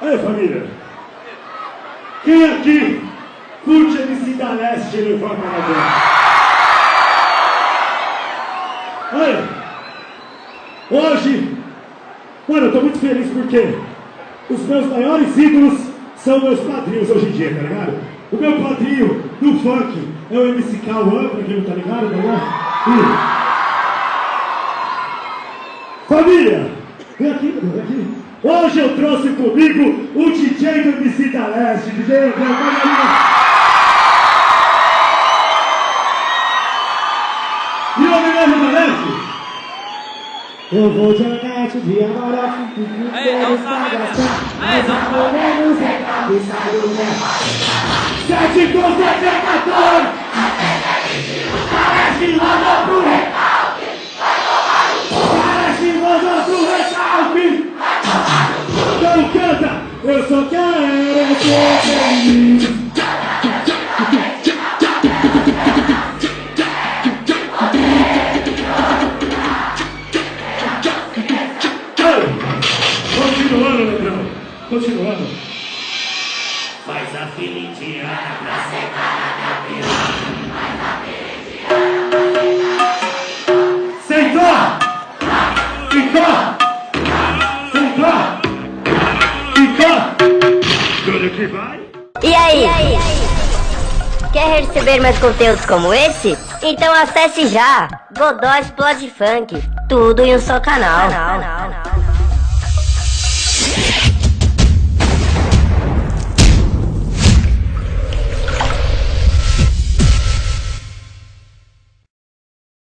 Aí, família. Quem aqui curte MC da Leste, levanta a mão. Aí. Hoje, mano, eu tô muito feliz porque os meus maiores ídolos são meus padrinhos hoje em dia, tá ligado? O meu padrinho do funk é o MC Cauã, pra quem não tá ligado, tá ligado? Família, vem aqui, vem aqui. Hoje eu trouxe comigo o DJ do MC da Leste, DJ André Magalhães. E o homenagem da Leste? Eu vou jogar de dia agora, menos é cabeça do meu. 7 com 74. Parece que mandou pro recalque. Parece que mandou pro recalque. Então canta, eu só quero ser feliz. Continuando, Leandrão. Continuando. Faz a fila indiana pra secar na piranha. Sentou! Ficou! Sentou! Ficou! Tudo que vai? E aí? Quer receber mais conteúdos como esse? Então acesse já Godó Explode Funk, tudo em um só canal.